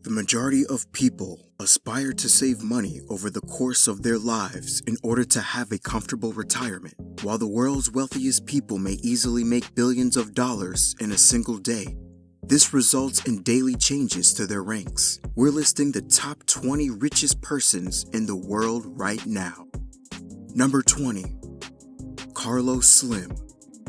The majority of people aspire to save money over the course of their lives in order to have a comfortable retirement. While the world's wealthiest people may easily make billions of dollars in a single day, this results in daily changes to their ranks. We're listing the top 20 richest persons in the world right now. Number 20. Carlos Slim.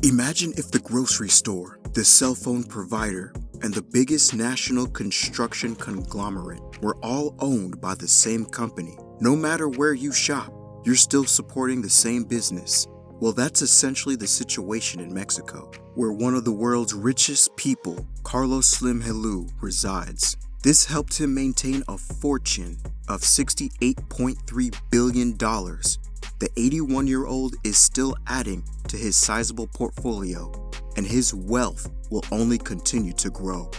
Imagine if the grocery store, the cell phone provider, and the biggest national construction conglomerate were all owned by the same company. No matter where you shop, you're still supporting the same business. Well, that's essentially the situation in Mexico, where one of the world's richest people, Carlos Slim Helú, resides. This helped him maintain a fortune of $68.3 billion. The 81-year-old is still adding to his sizable portfolio, and his wealth will only continue to grow.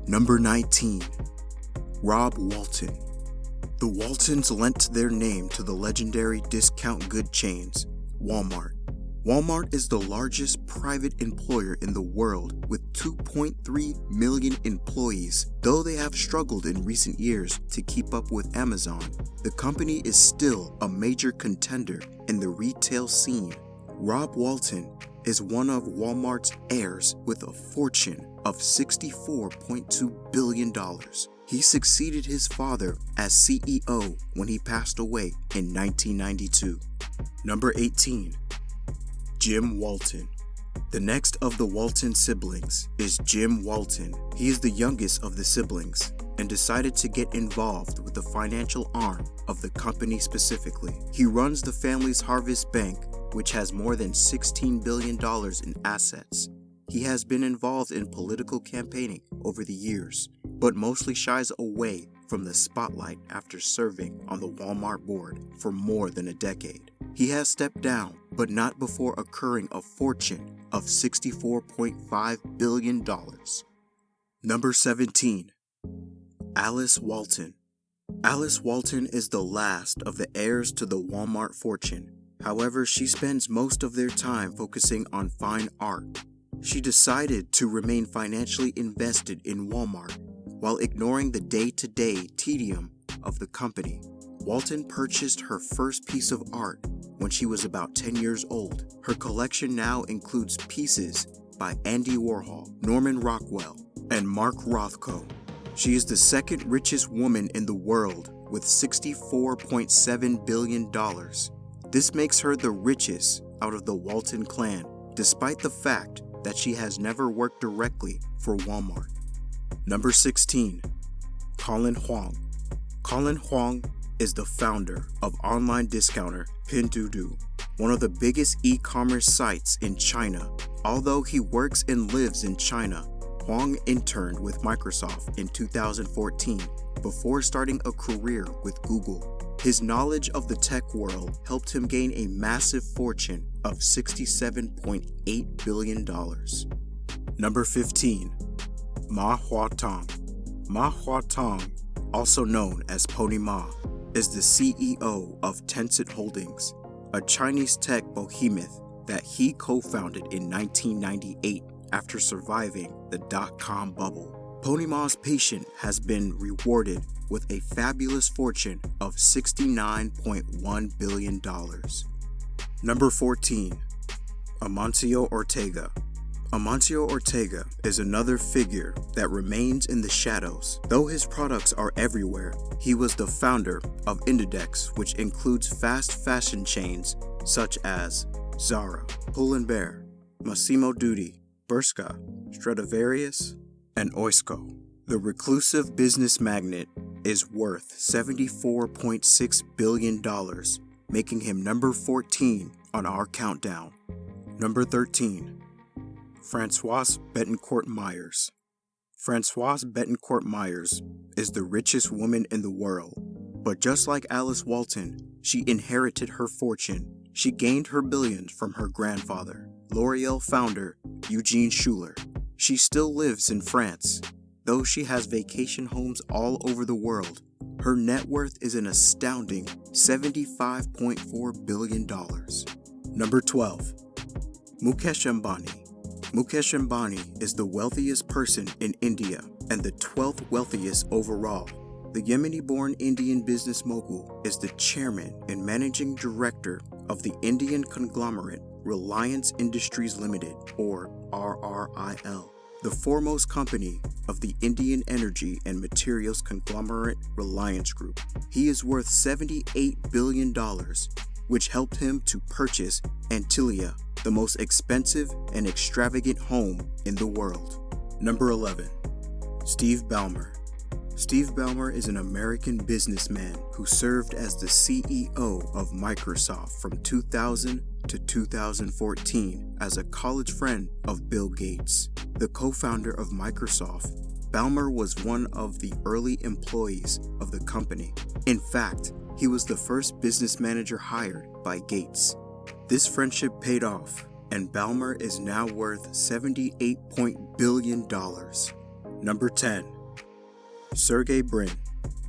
Number 19. Rob Walton. The Waltons lent their name to the legendary discount good chains, Walmart. Walmart is the largest private employer in the world with 2.3 million employees. Though they have struggled in recent years to keep up with Amazon, the company is still a major contender in the retail scene. Rob Walton is one of Walmart's heirs with a fortune of $64.2 billion. He succeeded his father as CEO when he passed away in 1992. Number 18. Jim Walton. The next of the Walton siblings is Jim Walton. He is the youngest of the siblings and decided to get involved with the financial arm of the company specifically. He runs the family's Harvest Bank, which has more than $16 billion in assets. He has been involved in political campaigning over the years, but mostly shies away from the spotlight after serving on the Walmart board for more than a decade. He has stepped down, but not before accruing a fortune of $64.5 billion. Number 17. Alice Walton. Alice Walton is the last of the heirs to the Walmart fortune. However, she spends most of their time focusing on fine art. She decided to remain financially invested in Walmart while ignoring the day-to-day tedium of the company. Walton purchased her first piece of art when she was about 10 years old. Her collection now includes pieces by Andy Warhol, Norman Rockwell, and Mark Rothko. She is the second richest woman in the world with $64.7 billion. This makes her the richest out of the Walton clan, despite the fact that she has never worked directly for Walmart. Number 16. Colin Huang. Colin Huang is the founder of online discounter Pinduoduo, one of the biggest e-commerce sites in China. Although he works and lives in China, Huang interned with Microsoft in 2014 before starting a career with Google. His knowledge of the tech world helped him gain a massive fortune of $67.8 billion. Number 15. Mah Hua Tong. Mah Hua Tong, also known as Pony Ma, is the CEO of Tencent Holdings, a Chinese tech behemoth that he co-founded in 1998 after surviving the dot-com bubble. Pony Ma's patient has been rewarded with a fabulous fortune of $69.1 billion. Number 14. Amancio Ortega. Amancio Ortega is another figure that remains in the shadows. Though his products are everywhere, he was the founder of Inditex, which includes fast fashion chains such as Zara, Pull & Bear, Massimo Dutti, Bershka, Stradivarius, and Oysco. The reclusive business magnate is worth $74.6 billion, making him number 14 on our countdown. Number 13. Francoise Bettencourt Myers. Francoise Bettencourt Myers is the richest woman in the world, but just like Alice Walton, she inherited her fortune. She gained her billions from her grandfather, L'Oreal founder Eugene Schuller. She still lives in France. Though she has vacation homes all over the world, her net worth is an astounding $75.4 billion. Number 12. Mukesh Ambani. Mukesh Ambani is the wealthiest person in India and the 12th wealthiest overall. The Yemeni-born Indian business mogul is the chairman and managing director of the Indian conglomerate Reliance Industries Limited, or RRIL, the foremost company of the Indian energy and materials conglomerate Reliance Group. He is worth $78 billion, which helped him to purchase Antilia, the most expensive and extravagant home in the world. Number 11. Steve Ballmer. Steve Ballmer is an American businessman who served as the CEO of Microsoft from 2000 to 2014 as a college friend of Bill Gates. The co-founder of Microsoft, Balmer was one of the early employees of the company. In fact, he was the first business manager hired by Gates. This friendship paid off, and Balmer is now worth $78 billion. Number 10. Sergey Brin.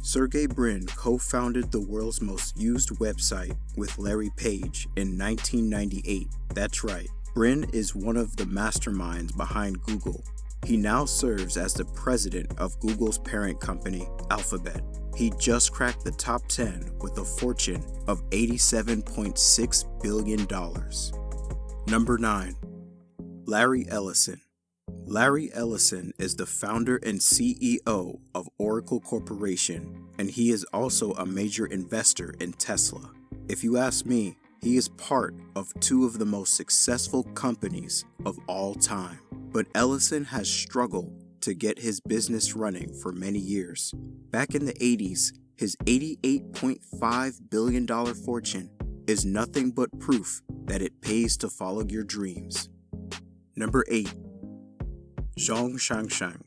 Sergey Brin co-founded the world's most used website with Larry Page in 1998. That's right, Brin is one of the masterminds behind Google. He now serves as the president of Google's parent company, Alphabet. He just cracked the top 10 with a fortune of $87.6 billion. Number 9. Larry Ellison. Larry Ellison is the founder and CEO of Oracle Corporation, and he is also a major investor in Tesla. If you ask me, he is part of two of the most successful companies of all time. But Ellison has struggled to get his business running for many years. Back in the 80s, his $88.5 billion fortune is nothing but proof that it pays to follow your dreams. Number 8. Zhong Shang.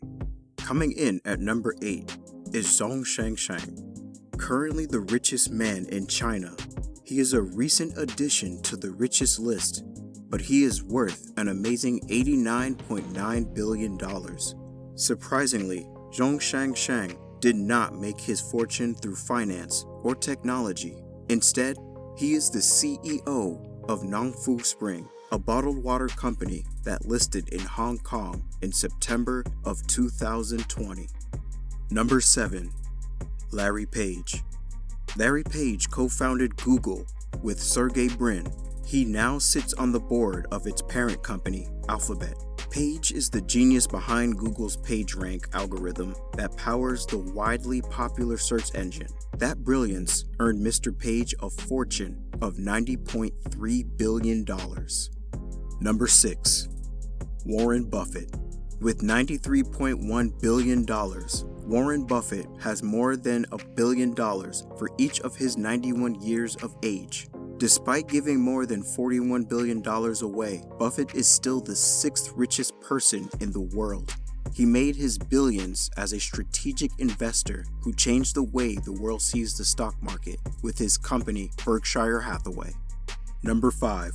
Coming in at number 8 is Zhong Shang. Currently the richest man in China. He is a recent addition to the richest list, but he is worth an amazing $89.9 billion. Surprisingly, Zhong Shang did not make his fortune through finance or technology. Instead, he is the CEO of Nongfu Spring, a bottled water company that listed in Hong Kong in September of 2020. Number 7. Larry Page. Larry Page co-founded Google with Sergey Brin. He now sits on the board of its parent company, Alphabet. Page is the genius behind Google's PageRank algorithm that powers the widely popular search engine. That brilliance earned Mr. Page a fortune of $90.3 billion. Number 6. Warren Buffett. With $93.1 billion, Warren Buffett has more than $1 billion for each of his 91 years of age. Despite giving more than $41 billion away, Buffett is still the 6th richest person in the world. He made his billions as a strategic investor who changed the way the world sees the stock market with his company Berkshire Hathaway. Number 5.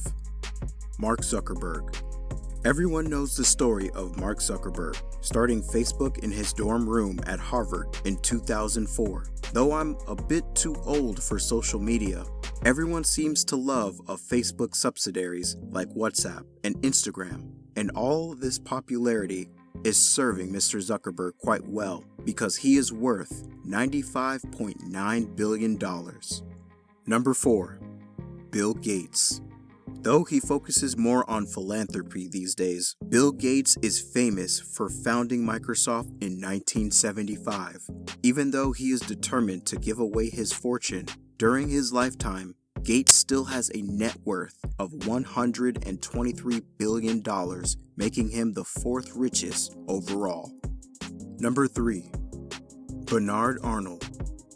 Mark Zuckerberg. Everyone knows the story of Mark Zuckerberg, starting Facebook in his dorm room at Harvard in 2004. Though I'm a bit too old for social media, everyone seems to love of Facebook subsidiaries like WhatsApp and Instagram, and all this popularity is serving Mr. Zuckerberg quite well because he is worth $95.9 billion. Number 4. Bill Gates. Though he focuses more on philanthropy these days, Bill Gates is famous for founding Microsoft in 1975. Even though he is determined to give away his fortune during his lifetime, Gates still has a net worth of $123 billion, making him the 4th richest overall. Number 3. Bernard Arnault.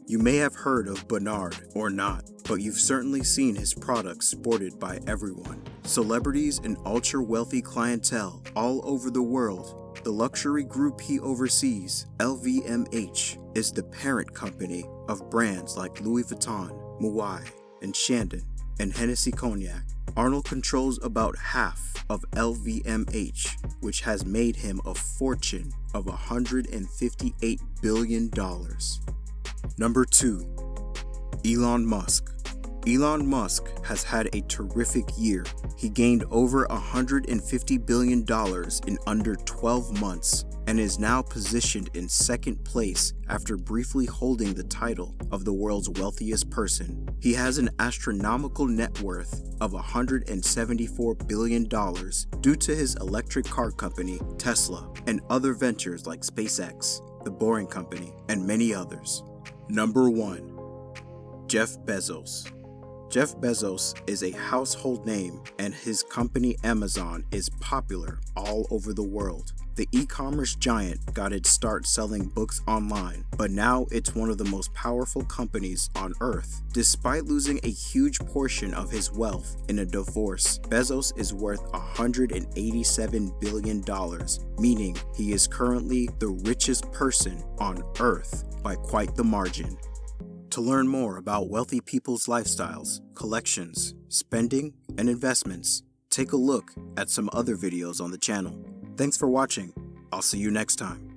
You may have heard of Bernard or not, but you've certainly seen his products sported by everyone. Celebrities and ultra-wealthy clientele all over the world. The luxury group he oversees, LVMH, is the parent company of brands like Louis Vuitton, Moët, and Chandon, and Hennessy Cognac. Arnault controls about half of LVMH, which has made him a fortune of $158 billion. Number 2. Elon Musk. Elon Musk has had a terrific year. He gained over $150 billion in under 12 months and is now positioned in second place after briefly holding the title of the world's wealthiest person. He has an astronomical net worth of $174 billion due to his electric car company, Tesla, and other ventures like SpaceX, The Boring Company, and many others. Number 1. Jeff Bezos. Jeff Bezos is a household name, and his company Amazon is popular all over the world. The e-commerce giant got its start selling books online, but now it's one of the most powerful companies on earth. Despite losing a huge portion of his wealth in a divorce, Bezos is worth $187 billion, meaning he is currently the richest person on earth by quite the margin. To learn more about wealthy people's lifestyles, collections, spending, and investments, take a look at some other videos on the channel. Thanks for watching. I'll see you next time.